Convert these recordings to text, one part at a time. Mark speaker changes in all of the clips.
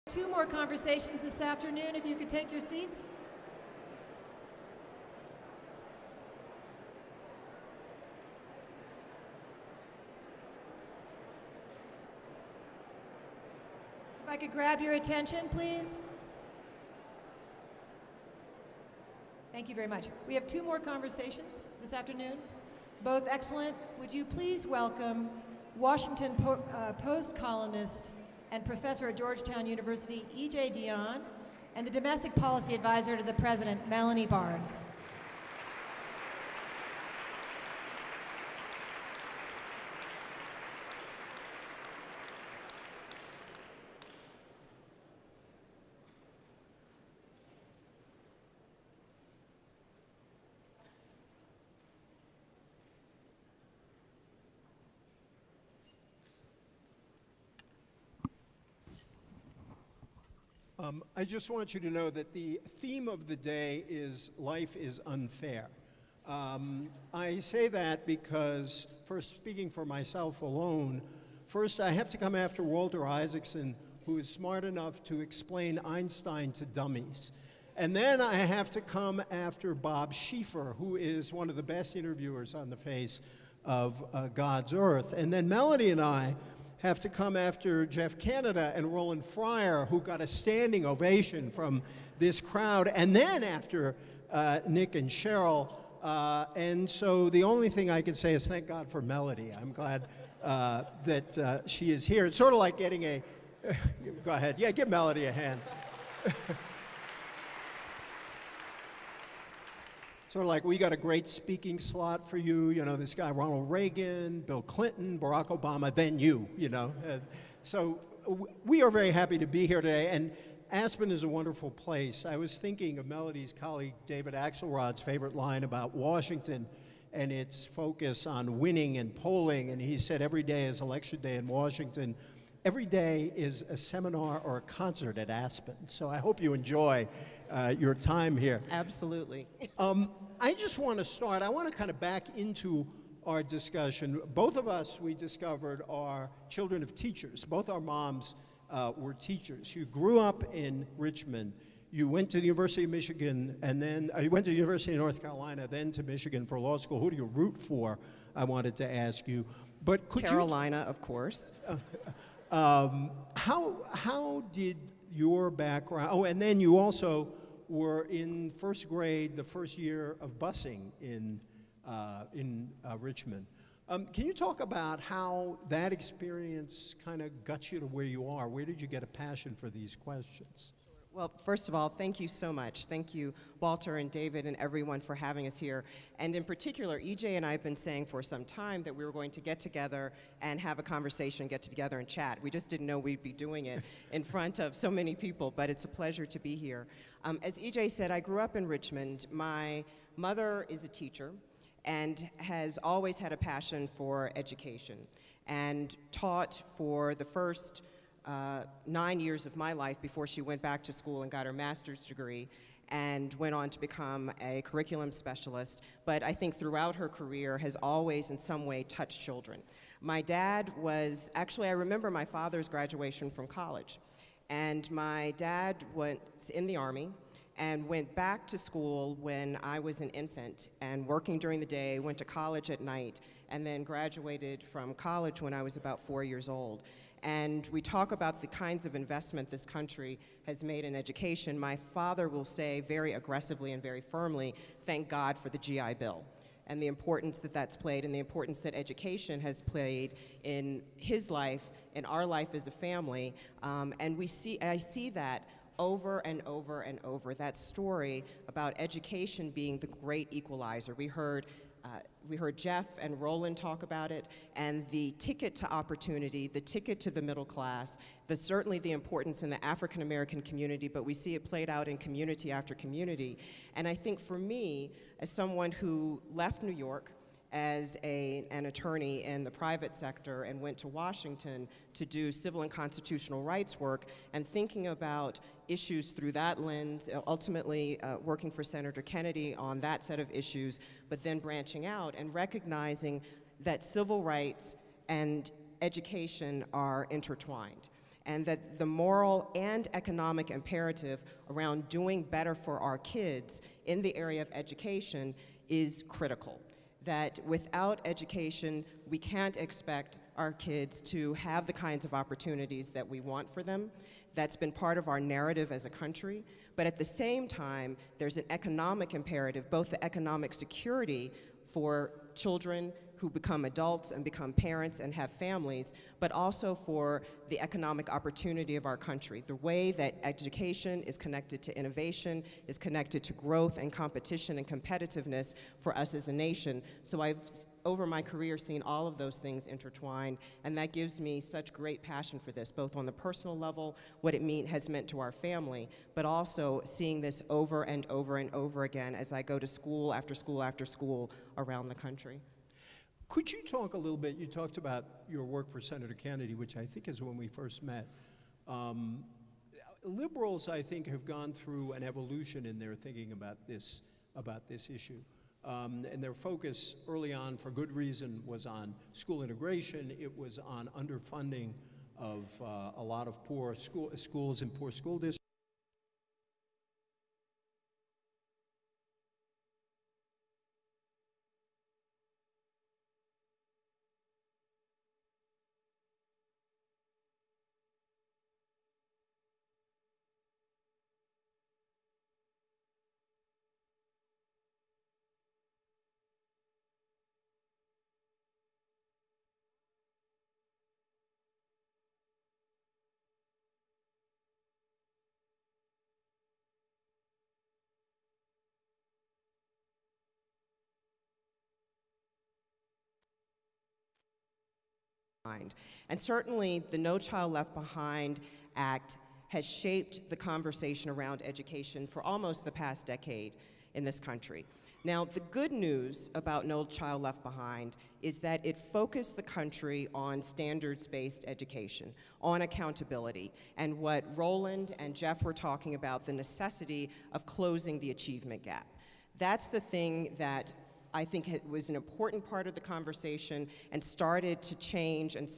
Speaker 1: Two more conversations this afternoon, if you could take your seats. If I could grab your attention, please. Thank you very much. We have two more conversations this afternoon, both excellent. Would you please welcome Washington Post columnist and professor at Georgetown University, EJ Dione, and the domestic policy advisor to the president, Melanie Barnes.
Speaker 2: I just want you to know that the theme of the day is life is unfair. I say that because, first, speaking for myself alone, first I have to come after Walter Isaacson, who is smart enough to explain Einstein to dummies. And then I have to come after Bob Schieffer, who is one of the best interviewers on the face of God's earth. And then Melanie and I have to come after Jeff Canada and Roland Fryer, who got a standing ovation from this crowd, and then after Nick and Cheryl. And so the only thing I can say is thank God for Melody. I'm glad that she is here. It's sort of like getting a, go ahead, yeah, give Melody a hand. Sort of like, we got a great speaking slot for you, you know, this guy Ronald Reagan, Bill Clinton, Barack Obama, then you know. So we are very happy to be here today, and Aspen is a wonderful place. I was thinking of Melody's colleague David Axelrod's favorite line about Washington and its focus on winning and polling, and he said every day is election day in Washington. Every day is a seminar or a concert at Aspen, so I hope you enjoy your time here.
Speaker 3: Absolutely.
Speaker 2: I just want to start, I want to kind of back into our discussion. Both of us, we discovered, are children of teachers. Both our moms were teachers. You grew up in Richmond. You went to the University of Michigan, and then you went to the University of North Carolina, then to Michigan for law school. Who do you root for? I wanted to ask you. But could
Speaker 3: Carolina, of course.
Speaker 2: How did your background, oh, and then you also were in first grade, the first year of busing in Richmond. Can you talk about how that experience kind of got you to where you are? Where did you get a passion for these questions?
Speaker 3: Well, first of all, thank you so much. Thank you, Walter and David and everyone for having us here. And in particular, EJ and I have been saying for some time that we were going to get together and have a conversation, get together and chat. We just didn't know we'd be doing it in front of so many people, but it's a pleasure to be here. As EJ said, I grew up in Richmond. My mother is a teacher and has always had a passion for education and taught for the first 9 years of my life before she went back to school and got her master's degree and went on to become a curriculum specialist, but I think throughout her career has always in some way touched children. My dad was, actually I remember my father's graduation from college, and my dad was in the Army and went back to school when I was an infant and working during the day, went to college at night, and then graduated from college when I was about 4 years old. And we talk about the kinds of investment this country has made in education. My father will say very aggressively and very firmly, thank God for the GI Bill, and the importance that that's played and the importance that education has played in his life, in our life as a family. And I see that over and over and over, that story about education being the great equalizer. We heard Jeff and Roland talk about it, and the ticket to opportunity, the ticket to the middle class, certainly the importance in the African American community, but we see it played out in community after community. And I think for me, as someone who left New York as an attorney in the private sector and went to Washington to do civil and constitutional rights work, and thinking about issues through that lens, ultimately working for Senator Kennedy on that set of issues, but then branching out and recognizing that civil rights and education are intertwined. and that the moral and economic imperative around doing better for our kids in the area of education is critical. That without education, we can't expect our kids to have the kinds of opportunities that we want for them. That's been part of our narrative as a country. But at the same time, there's an economic imperative, both the economic security for children who become adults and become parents and have families, but also for the economic opportunity of our country. The way that education is connected to innovation, is connected to growth and competition and competitiveness for us as a nation. So I've, over my career, seen all of those things intertwined, and that gives me such great passion for this, both on the personal level, what it has meant to our family, but also seeing this over and over and over again as I go to school after school after school around the country.
Speaker 2: Could you talk a little bit, you talked about your work for Senator Kennedy, which I think is when we first met. Liberals, I think, have gone through an evolution in their thinking about this issue. And their focus early on, for good reason, was on school integration. It was on underfunding of a lot of poor schools and poor school districts.
Speaker 3: And certainly the No Child Left Behind Act has shaped the conversation around education for almost the past decade in this country. Now, the good news about No Child Left Behind is that it focused the country on standards-based education, on accountability, and what Roland and Jeff were talking about, the necessity of closing the achievement gap. That's the thing that I think it was an important part of the conversation and started to change and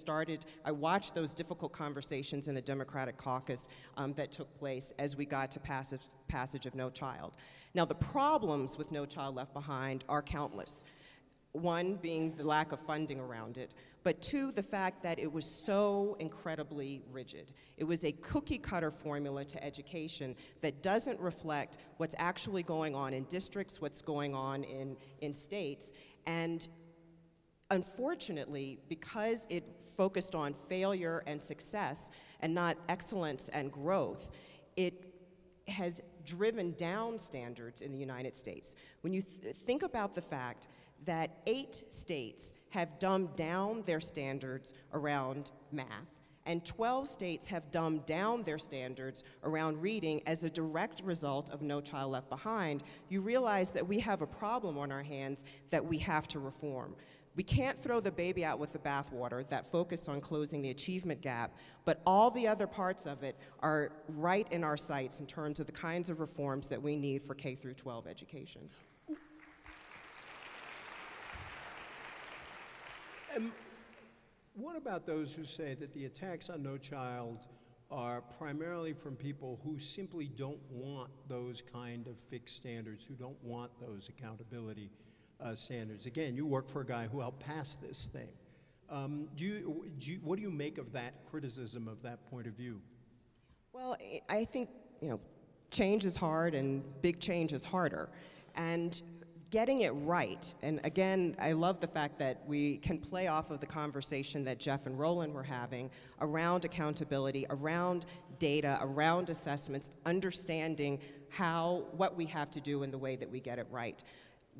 Speaker 3: I watched those difficult conversations in the Democratic caucus that took place as we got to passage of No Child. Now, the problems with No Child Left Behind are countless. One being the lack of funding around it, but two, the fact that it was so incredibly rigid. It was a cookie-cutter formula to education that doesn't reflect what's actually going on in districts, what's going on in states, and unfortunately, because it focused on failure and success and not excellence and growth, it has driven down standards in the United States. When you think about the fact that 8 states have dumbed down their standards around math, and 12 states have dumbed down their standards around reading as a direct result of No Child Left Behind, you realize that we have a problem on our hands that we have to reform. We can't throw the baby out with the bathwater, that focus on closing the achievement gap, but all the other parts of it are right in our sights in terms of the kinds of reforms that we need for K through 12 education.
Speaker 2: What about those who say that the attacks on No Child are primarily from people who simply don't want those kind of fixed standards, who don't want those accountability standards? Again, you work for a guy who helped pass this thing. What do you make of that criticism, of that point of view?
Speaker 3: Well, I think, change is hard and big change is harder. And getting it right, and again, I love the fact that we can play off of the conversation that Jeff and Roland were having around accountability, around data, around assessments, understanding what we have to do in the way that we get it right.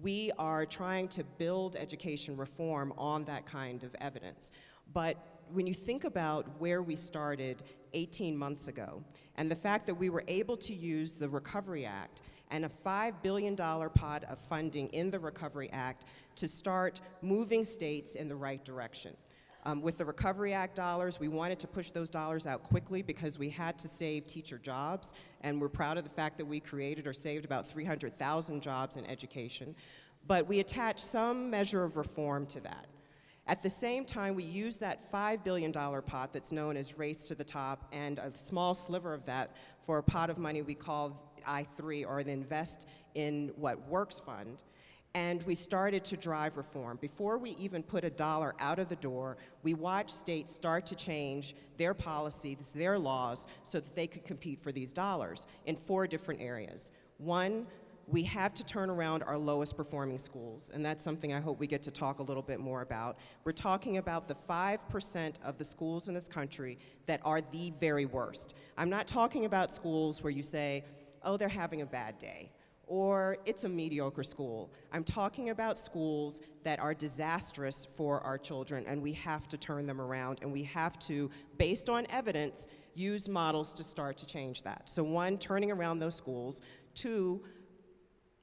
Speaker 3: We are trying to build education reform on that kind of evidence. But when you think about where we started 18 months ago, and the fact that we were able to use the Recovery Act and a $5 billion pot of funding in the Recovery Act to start moving states in the right direction. With the Recovery Act dollars, we wanted to push those dollars out quickly because we had to save teacher jobs, and we're proud of the fact that we created or saved about 300,000 jobs in education. But we attached some measure of reform to that. At the same time, we use that $5 billion pot that's known as Race to the Top, and a small sliver of that for a pot of money we call I3, or the Invest in What Works Fund. And we started to drive reform. Before we even put a dollar out of the door, we watched states start to change their policies, their laws, so that they could compete for these dollars in 4 different areas. One, we have to turn around our lowest performing schools, and that's something I hope we get to talk a little bit more about. We're talking about the 5% of the schools in this country that are the very worst. I'm not talking about schools where you say, oh, they're having a bad day, or it's a mediocre school. I'm talking about schools that are disastrous for our children, and we have to turn them around, and we have to, based on evidence, use models to start to change that. So 1, turning around those schools. 2,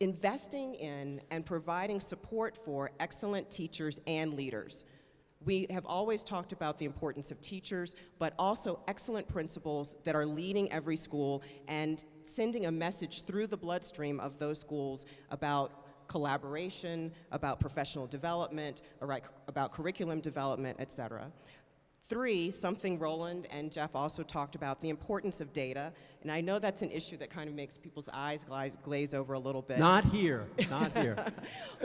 Speaker 3: investing in and providing support for excellent teachers and leaders. We have always talked about the importance of teachers, but also excellent principals that are leading every school and sending a message through the bloodstream of those schools about collaboration, about professional development, about curriculum development, et cetera. 3, something Roland and Jeff also talked about, the importance of data. And I know that's an issue that kind of makes people's eyes glaze over a little bit.
Speaker 2: Not here, not here.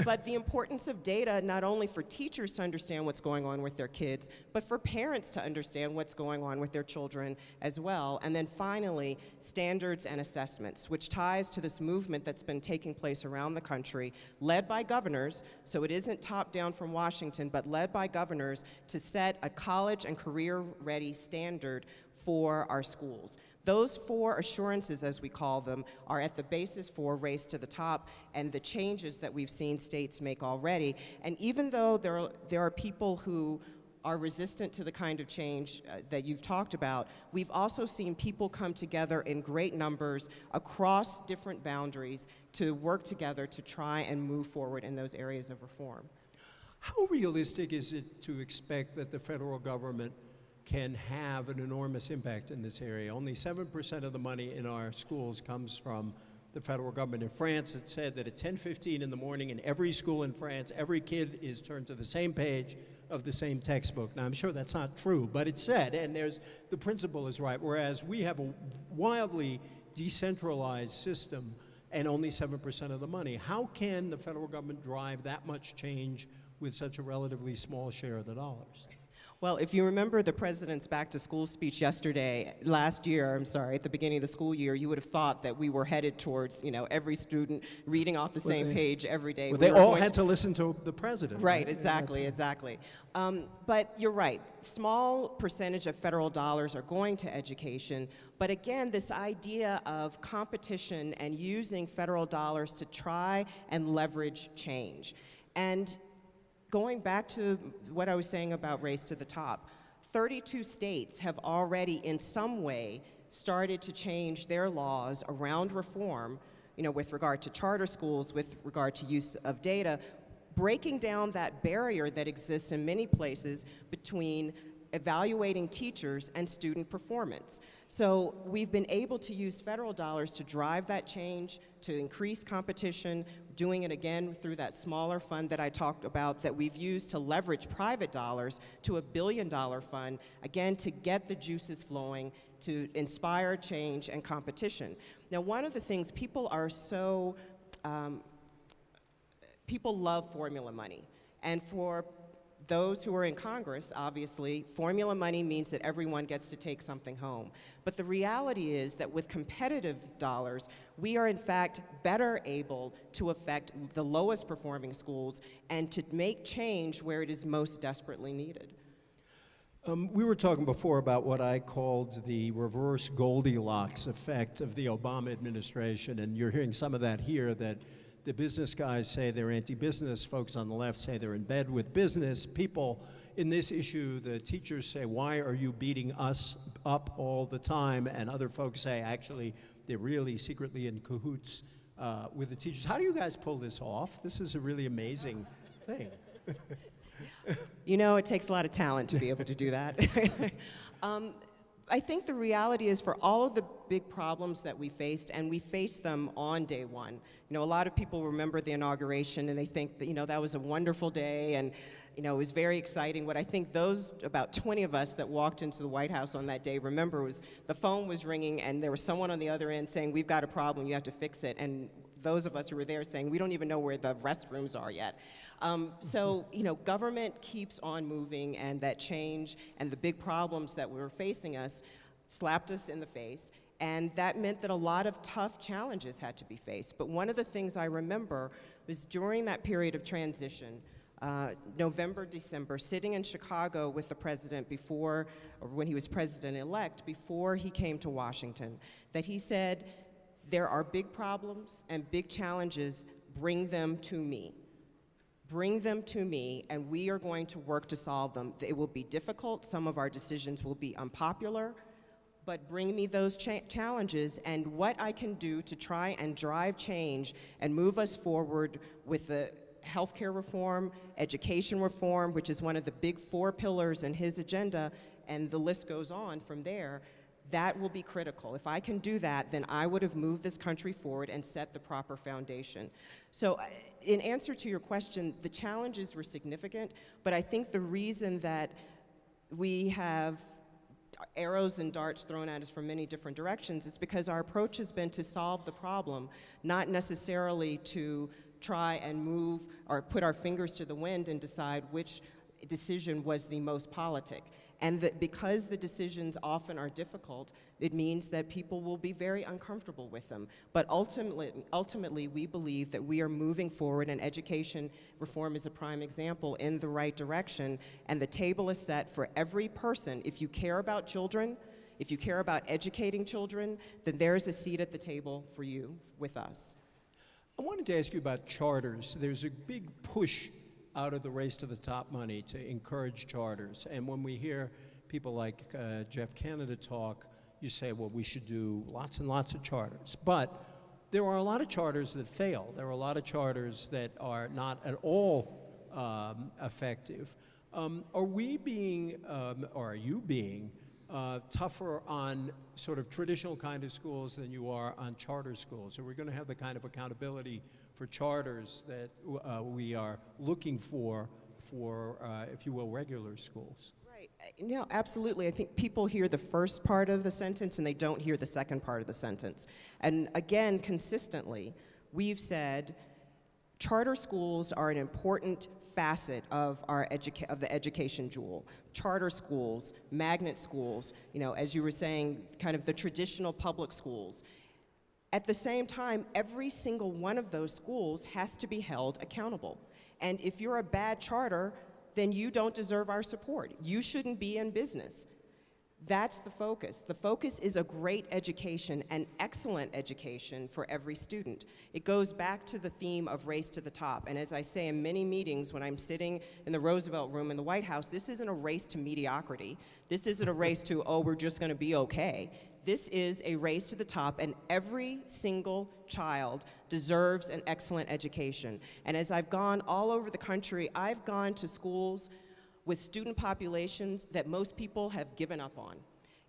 Speaker 3: But the importance of data, not only for teachers to understand what's going on with their kids, but for parents to understand what's going on with their children as well. And then finally, standards and assessments, which ties to this movement that's been taking place around the country, led by governors, so it isn't top down from Washington, but led by governors to set a college and career-ready standard for our schools. Those 4 assurances, as we call them, are at the basis for Race to the Top and the changes that we've seen states make already. And even though there are people who are resistant to the kind of change that you've talked about, we've also seen people come together in great numbers across different boundaries to work together to try and move forward in those areas of reform.
Speaker 2: How realistic is it to expect that the federal government can have an enormous impact in this area? Only 7% of the money in our schools comes from the federal government. In France, it's said that at 10:15 in the morning in every school in France, every kid is turned to the same page of the same textbook. Now, I'm sure that's not true, but it's said, and the principle is right, whereas we have a wildly decentralized system and only 7% of the money. How can the federal government drive that much change with such a relatively small share of the dollars?
Speaker 3: Well, if you remember the president's back-to-school speech last year, at the beginning of the school year, you would have thought that we were headed towards, every student reading off the same page every day.
Speaker 2: Well, they all had to listen to the president.
Speaker 3: Right, exactly. But you're right. Small percentage of federal dollars are going to education, but again, this idea of competition and using federal dollars to try and leverage change. And going back to what I was saying about Race to the Top, 32 states have already in some way started to change their laws around reform, with regard to charter schools, with regard to use of data, breaking down that barrier that exists in many places between evaluating teachers and student performance. So we've been able to use federal dollars to drive that change, to increase competition, doing it again through that smaller fund that I talked about that we've used to leverage private dollars to $1 billion fund, again, to get the juices flowing, to inspire change and competition. Now, one of the things people love formula money. And for those who are in Congress, obviously, formula money means that everyone gets to take something home. But the reality is that with competitive dollars, we are in fact better able to affect the lowest performing schools and to make change where it is most desperately needed.
Speaker 2: We were talking before about what I called the reverse Goldilocks effect of the Obama administration, and you're hearing some of that here, that the business guys say they're anti-business, folks on the left say they're in bed with business. People in this issue, the teachers say, why are you beating us up all the time? And other folks say, actually, they're really secretly in cahoots with the teachers. How do you guys pull this off? This is a really amazing thing.
Speaker 3: It takes a lot of talent to be able to do that. I think the reality is for all of the big problems that we faced, and we faced them on day one. A lot of people remember the inauguration and they think that, that was a wonderful day, and You know, it was very exciting. What I think those about 20 of us that walked into the White House on that day remember was the phone was ringing and there was someone on the other end saying, we've got a problem, you have to fix it. And those of us who were there saying, we don't even know where the restrooms are yet. So, you know, government keeps on moving, and that change and the big problems that were facing us slapped us in the face. And that meant that a lot of tough challenges had to be faced. But one of the things I remember was during that period of transition, November, December, sitting in Chicago with the president before, or when he was president-elect, before he came to Washington, that he said, there are big problems and big challenges, bring them to me. Bring them to me, and we are going to work to solve them. It will be difficult, some of our decisions will be unpopular, but bring me those challenges and what I can do to try and drive change and move us forward with the healthcare reform, education reform, which is one of the big 4 pillars in his agenda, and the list goes on from there. That will be critical. If I can do that, then I would have moved this country forward and set the proper foundation. So in answer to your question, the challenges were significant, but I think the reason that we have arrows and darts thrown at us from many different directions is because our approach has been to solve the problem, not necessarily to try and move or put our fingers to the wind and decide which decision was the most politic. And that because the decisions often are difficult, it means that people will be very uncomfortable with them. But ultimately, we believe that we are moving forward, and education reform is a prime example, in the right direction. And the table is set for every person. If you care about children, if you care about educating children, then there is a seat at the table for you with us.
Speaker 2: I wanted to ask you about charters. There's a big push out of the Race to the Top money to encourage charters. And when we hear people like Jeff Canada talk, you say, well, we should do lots and lots of charters. But there are a lot of charters that fail. There are a lot of charters that are not at all effective. Are we being, or are you being, tougher on sort of traditional kind of schools than you are on charter schools? Are we going to have the kind of accountability for charters that we are looking for, if you will, regular schools?
Speaker 3: Right. No, absolutely. I think people hear the first part of the sentence and they don't hear the second part of the sentence. And again, consistently, we've said charter schools are an important facet of the education jewel. Charter schools, magnet schools, you know, as you were saying, kind of the traditional public schools. At the same time, every single one of those schools has to be held accountable. And if you're a bad charter, then you don't deserve our support. You shouldn't be in business. That's the focus. The focus is a great education, an excellent education for every student. It goes back to the theme of race to the top. And as I say in many meetings when I'm sitting in the Roosevelt Room in the White House, this isn't a race to mediocrity. This isn't a race to, oh, we're just going to be okay. This is a race to the top, and every single child deserves an excellent education. And as I've gone all over the country, I've gone to schools with student populations that most people have given up on.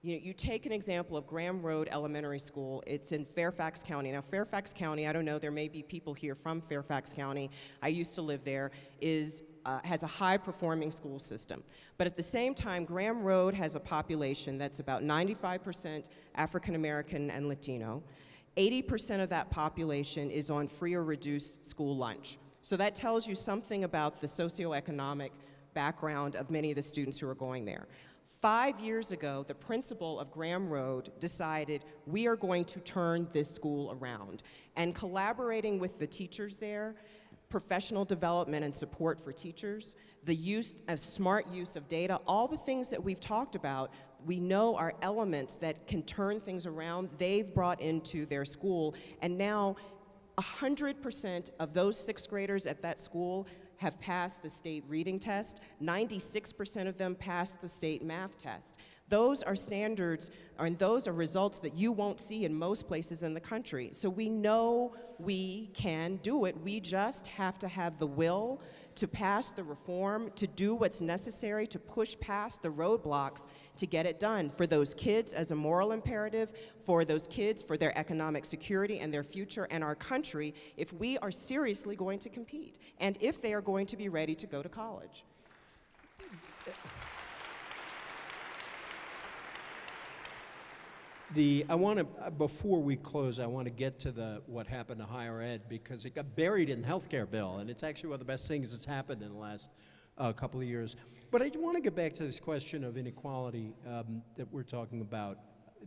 Speaker 3: You know, you take an example of Graham Road Elementary School. It's in Fairfax County. Now, Fairfax County, I don't know, there may be people here from Fairfax County. I used to live there, has a high-performing school system. But at the same time, Graham Road has a population that's about 95% African-American and Latino. 80% of that population is on free or reduced school lunch. So that tells you something about the socioeconomic background of many of the students who are going there. 5 years ago, the principal of Graham Road decided we are going to turn this school around. And collaborating with the teachers there, professional development and support for teachers, the use of smart use of data, all the things that we've talked about, we know are elements that can turn things around. They've brought into their school, and now 100% of those 6th graders at that school have passed the state reading test. 96% of them passed the state math test. Those are standards, and those are results that you won't see in most places in the country. So we know we can do it. We just have to have the will to pass the reform, to do what's necessary, to push past the roadblocks to get it done for those kids as a moral imperative, for those kids, for their economic security and their future and our country, if we are seriously going to compete, and if they are going to be ready to go to college.
Speaker 2: I want to, before we close, I want to get to what happened to higher ed, because it got buried in the healthcare bill, and it's actually one of the best things that's happened in the last couple of years. But I want to get back to this question of inequality that we're talking about.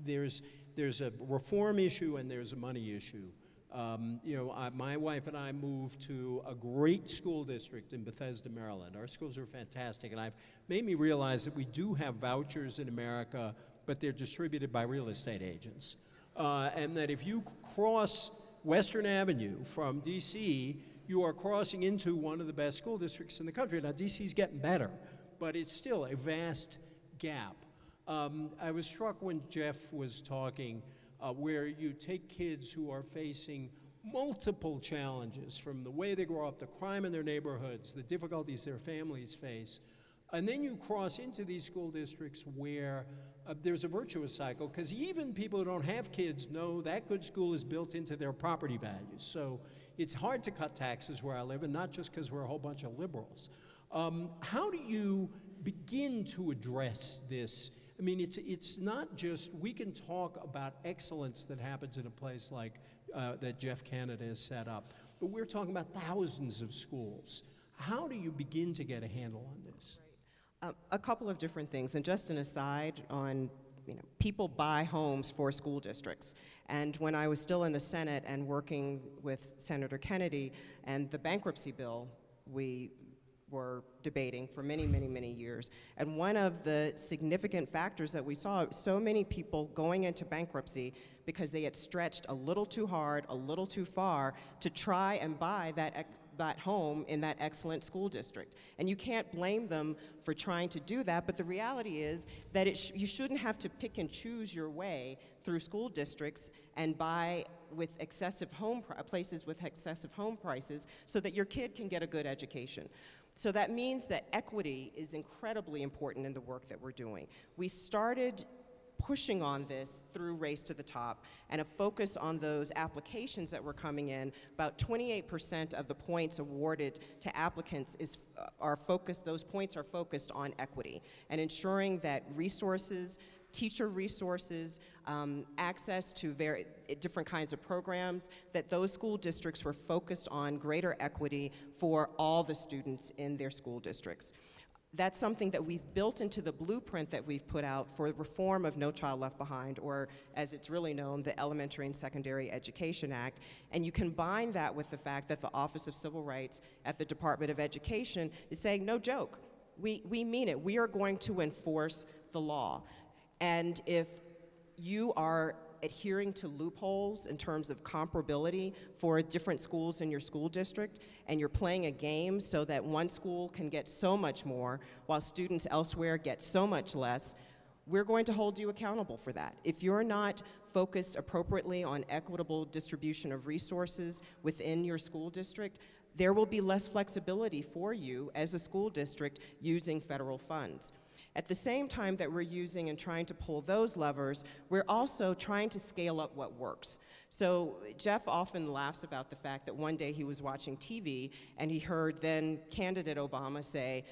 Speaker 2: There's a reform issue and there's a money issue. My wife and I moved to a great school district in Bethesda, Maryland. Our schools are fantastic, and I've made me realize that we do have vouchers in America, but they're distributed by real estate agents. And that if you cross Western Avenue from DC, you are crossing into one of the best school districts in the country. Now, DC's getting better, but it's still a vast gap. I was struck when Jeff was talking where you take kids who are facing multiple challenges, from the way they grow up, the crime in their neighborhoods, the difficulties their families face, and then you cross into these school districts where there's a virtuous cycle, because even people who don't have kids know that good school is built into their property values. So it's hard to cut taxes where I live, and not just because we're a whole bunch of liberals. How do you begin to address this? I mean, it's not just, we can talk about excellence that happens in a place like that Jeff Canada has set up, but we're talking about thousands of schools. How do you begin to get a handle on this?
Speaker 3: A couple of different things, and just an aside on, people buy homes for school districts. And when I was still in the Senate and working with Senator Kennedy and the bankruptcy bill, we were debating for many, many, many years. And one of the significant factors that we saw, so many people going into bankruptcy because they had stretched a little too hard, a little too far to try and buy that home in that excellent school district. And you can't blame them for trying to do that, but the reality is that you shouldn't have to pick and choose your way through school districts and buy with excessive places with excessive home prices so that your kid can get a good education. So that means that equity is incredibly important in the work that we're doing. We started pushing on this through Race to the Top and a focus on those applications that were coming in. About 28% of the points awarded to applicants those points are focused on equity and ensuring that resources, teacher resources, access to different kinds of programs, that those school districts were focused on greater equity for all the students in their school districts. That's something that we've built into the blueprint that we've put out for reform of No Child Left Behind, or as it's really known, the Elementary and Secondary Education Act. And you combine that with the fact that the Office of Civil Rights at the Department of Education is saying, no joke, we mean it. We are going to enforce the law. And if you are adhering to loopholes in terms of comparability for different schools in your school district, and you're playing a game so that one school can get so much more while students elsewhere get so much less, we're going to hold you accountable for that. If you're not focused appropriately on equitable distribution of resources within your school district, there will be less flexibility for you as a school district using federal funds. At the same time that we're using and trying to pull those levers, we're also trying to scale up what works. So Jeff often laughs about the fact that one day he was watching TV and he heard then candidate Obama say,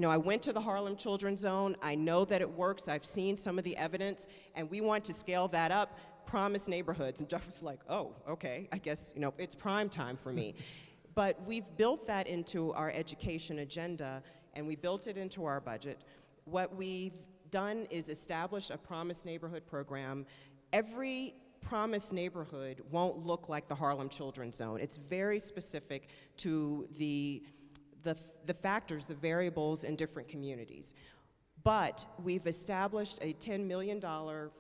Speaker 3: I went to the Harlem Children's Zone, I know that it works, I've seen some of the evidence, and we want to scale that up, promise neighborhoods. And Jeff was like, oh, okay, I guess, it's prime time for me. But we've built that into our education agenda, and we built it into our budget. What we've done is establish a Promise Neighborhood program. Every Promise neighborhood won't look like the Harlem Children's Zone. It's very specific to the factors, the variables in different communities. But we've established a $10 million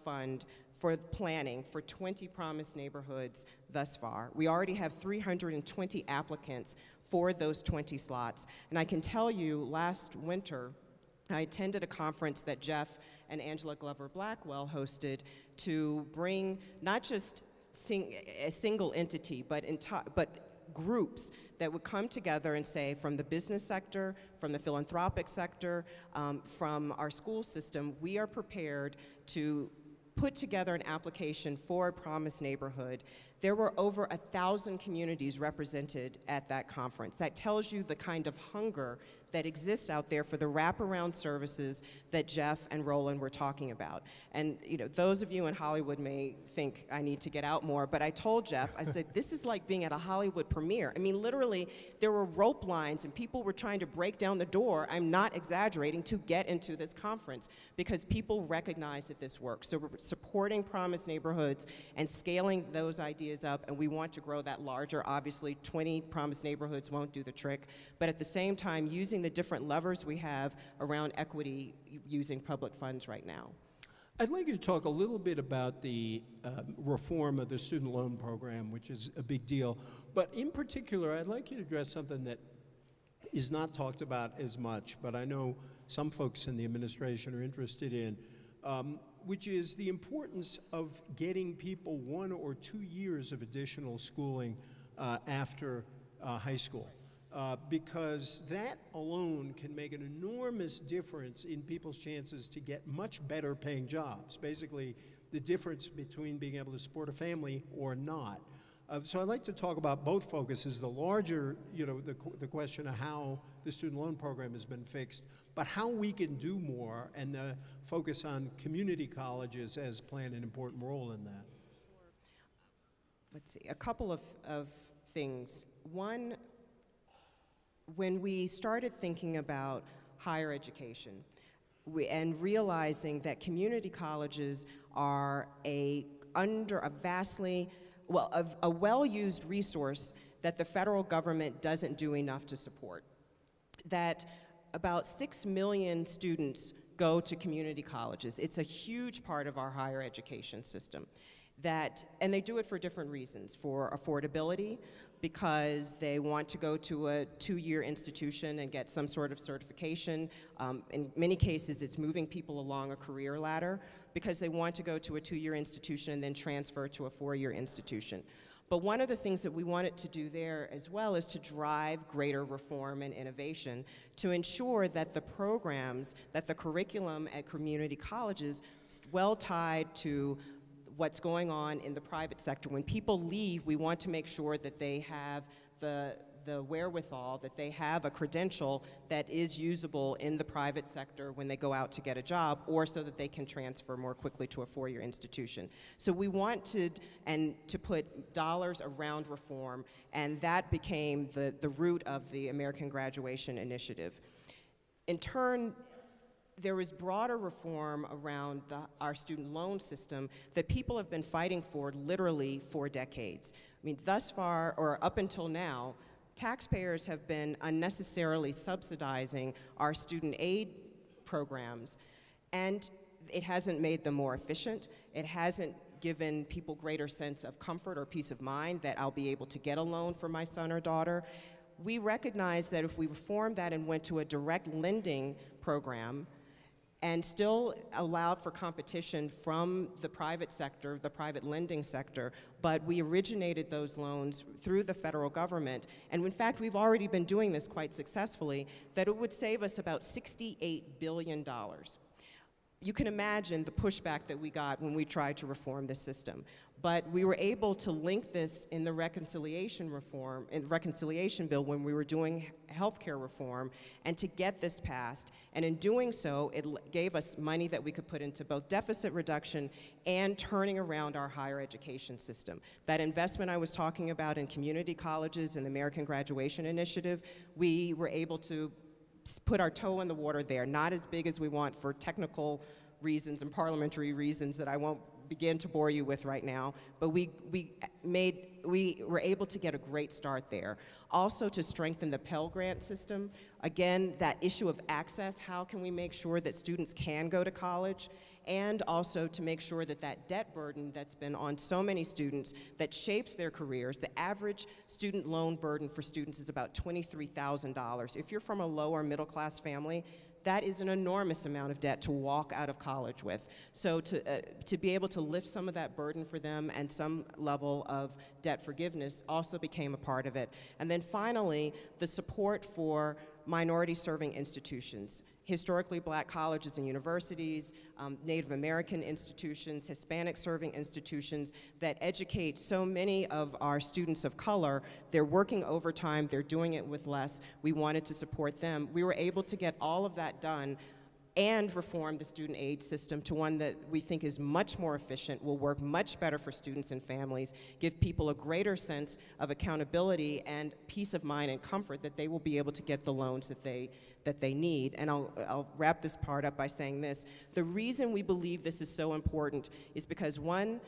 Speaker 3: fund for planning for 20 Promise neighborhoods thus far. We already have 320 applicants for those 20 slots. And I can tell you, last winter, I attended a conference that Jeff and Angela Glover-Blackwell hosted to bring not just a single entity, but groups that would come together and say, from the business sector, from the philanthropic sector, from our school system, we are prepared to put together an application for a Promise neighborhood. There were over 1,000 communities represented at that conference. That tells you the kind of hunger that exists out there for the wraparound services that Jeff and Roland were talking about. And those of you in Hollywood may think I need to get out more, but I told Jeff, I said, this is like being at a Hollywood premiere. I mean, literally, there were rope lines and people were trying to break down the door, I'm not exaggerating, to get into this conference because people recognize that this works. So we're supporting Promise Neighborhoods and scaling those ideas up, and we want to grow that larger. Obviously, 20 Promise Neighborhoods won't do the trick, but at the same time, using the different levers we have around equity using public funds right now.
Speaker 2: I'd like you to talk a little bit about the reform of the student loan program, which is a big deal. But in particular, I'd like you to address something that is not talked about as much, but I know some folks in the administration are interested in, which is the importance of getting people 1 or 2 years of additional schooling after high school. Because that alone can make an enormous difference in people's chances to get much better paying jobs. Basically, the difference between being able to support a family or not. So I'd like to talk about both focuses, the larger, the question of how the student loan program has been fixed, but how we can do more, and the focus on community colleges as playing an important role in that.
Speaker 3: Let's see, a couple of things. One, when we started thinking about higher education and realizing that community colleges are a well-used resource that the federal government doesn't do enough to support, that about 6 million students go to community colleges. It's a huge part of our higher education system. And they do it for different reasons, for affordability, because they want to go to a 2-year institution and get some sort of certification. In many cases, it's moving people along a career ladder because they want to go to a 2-year institution and then transfer to a 4-year institution. But one of the things that we wanted to do there as well is to drive greater reform and innovation to ensure that the programs, that the curriculum at community colleges is well tied to what's going on in the private sector. When people leave, we want to make sure that they have the wherewithal, that they have a credential that is usable in the private sector when they go out to get a job, or so that they can transfer more quickly to a 4-year institution. So we wanted to put dollars around reform, and that became the root of the American Graduation Initiative. In turn, there was broader reform around our student loan system that people have been fighting for literally for decades. I mean, thus far, or up until now, taxpayers have been unnecessarily subsidizing our student aid programs, and it hasn't made them more efficient. It hasn't given people greater sense of comfort or peace of mind that I'll be able to get a loan for my son or daughter. We recognize that if we reformed that and went to a direct lending program, and still allowed for competition from the private sector, the private lending sector, but we originated those loans through the federal government, and in fact, we've already been doing this quite successfully, that it would save us about $68 billion. You can imagine the pushback that we got when we tried to reform the system. But we were able to link this in the reconciliation bill when we were doing healthcare reform, and to get this passed. And in doing so, it gave us money that we could put into both deficit reduction and turning around our higher education system. That investment I was talking about in community colleges and the American Graduation Initiative, we were able to put our toe in the water there, not as big as we want for technical reasons and parliamentary reasons that I won't begin to bore you with right now, but we were able to get a great start there. Also, to strengthen the Pell Grant system. Again, that issue of access, how can we make sure that students can go to college? And also to make sure that that debt burden that's been on so many students that shapes their careers, the average student loan burden for students is about $23,000. If you're from a lower middle class family, that is an enormous amount of debt to walk out of college with. So to be able to lift some of that burden for them and some level of debt forgiveness also became a part of it. And then finally, the support for minority-serving institutions, historically black colleges and universities, Native American institutions, Hispanic-serving institutions that educate so many of our students of color. They're working overtime, they're doing it with less. We wanted to support them. We were able to get all of that done and reform the student aid system to one that we think is much more efficient, will work much better for students and families, give people a greater sense of accountability and peace of mind and comfort that they will be able to get the loans that they need. And I'll wrap this part up by saying this. The reason we believe this is so important is because, one,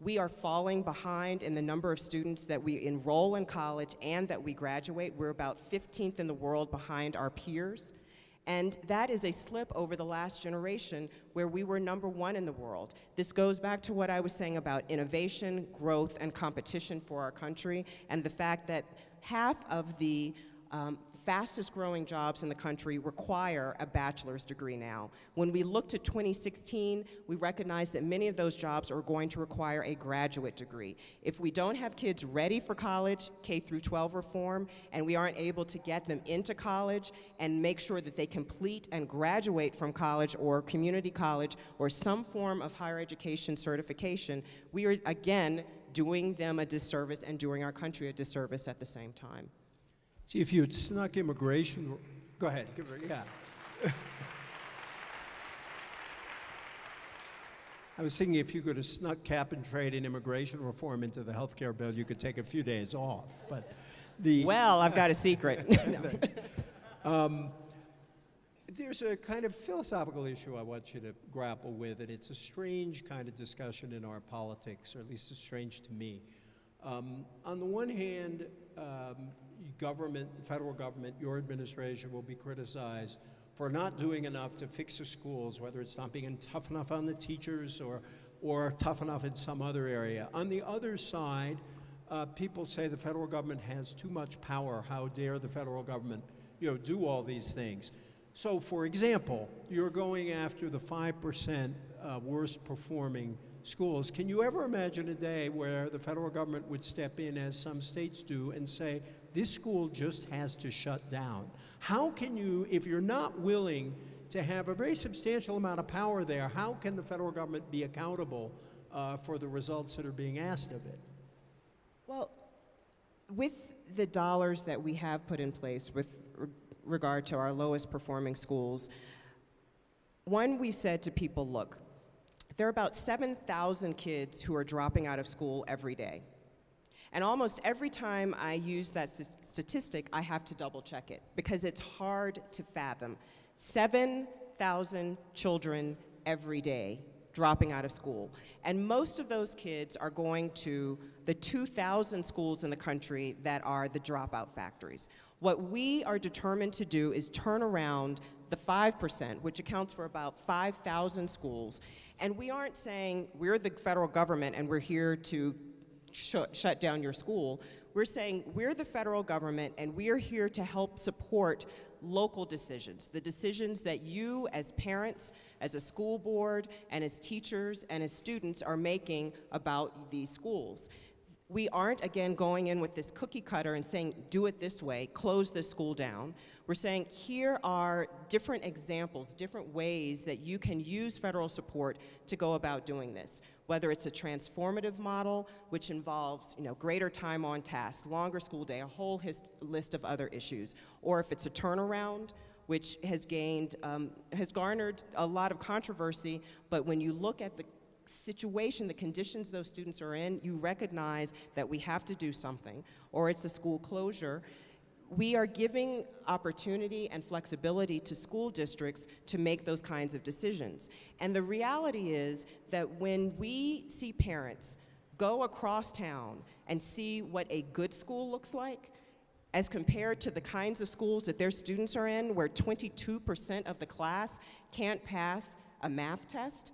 Speaker 3: we are falling behind in the number of students that we enroll in college and that we graduate. We're about 15th in the world behind our peers. And that is a slip over the last generation where we were #1 in the world. This goes back to what I was saying about innovation, growth, and competition for our country, and the fact that half of the fastest growing jobs in the country require a bachelor's degree now. When we look to 2016, we recognize that many of those jobs are going to require a graduate degree. If we don't have kids ready for college, K-12 reform, and we aren't able to get them into college and make sure that they complete and graduate from college or community college or some form of higher education certification, we are, again, doing them a disservice and doing our country a disservice at the same time.
Speaker 2: See, if you had snuck immigration, go ahead, give her, yeah. I was thinking if you could have snuck cap and trade and immigration reform into the healthcare bill, you could take a few days off. But
Speaker 3: well, I've got a secret.
Speaker 2: There's a kind of philosophical issue I want you to grapple with, and it's a strange kind of discussion in our politics, or at least it's strange to me. On the one hand, government, the federal government, your administration will be criticized for not doing enough to fix the schools, whether it's not being tough enough on the teachers or tough enough in some other area. On the other side, people say the federal government has too much power. How dare the federal government, do all these things? So, for example, you're going after the 5% worst performing schools. Can you ever imagine a day where the federal government would step in, as some states do, and say, this school just has to shut down? How can you, if you're not willing to have a very substantial amount of power there, how can the federal government be accountable for the results that are being asked of it?
Speaker 3: Well, with the dollars that we have put in place with regard to our lowest performing schools, one, we've said to people, look, there are about 7,000 kids who are dropping out of school every day. And almost every time I use that statistic, I have to double check it because it's hard to fathom. 7,000 children every day dropping out of school. And most of those kids are going to the 2,000 schools in the country that are the dropout factories. What we are determined to do is turn around the 5%, which accounts for about 5,000 schools. And we aren't saying we're the federal government and we're here to shut down your school. We're saying we're the federal government and we're here to help support local decisions, the decisions that you as parents, as a school board, and as teachers and as students are making about these schools. We aren't, again, going in with this cookie cutter and saying, do it this way, close this school down. We're saying, here are different examples, different ways that you can use federal support to go about doing this. Whether it's a transformative model, which involves greater time on task, longer school day, a whole list of other issues, or if it's a turnaround, which has garnered a lot of controversy, but when you look at the situation, the conditions those students are in, you recognize that we have to do something, or it's a school closure. We are giving opportunity and flexibility to school districts to make those kinds of decisions. And the reality is that when we see parents go across town and see what a good school looks like, as compared to the kinds of schools that their students are in, where 22% of the class can't pass a math test,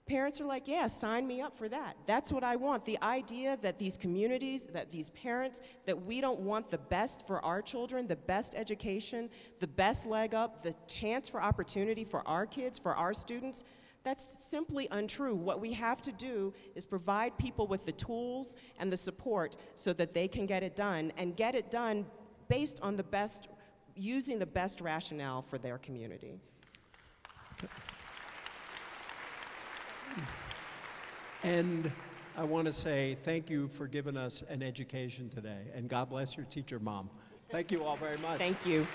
Speaker 3: parents are like, yeah, sign me up for that. That's what I want. The idea that these communities, that these parents, that we don't want the best for our children, the best education, the best leg up, the chance for opportunity for our kids, for our students, that's simply untrue. What we have to do is provide people with the tools and the support so that they can get it done, and get it done based on the best using the best rationale for their community.
Speaker 2: And I want to say thank you for giving us an education today, and God bless your teacher mom. Thank you all very much.
Speaker 3: Thank you.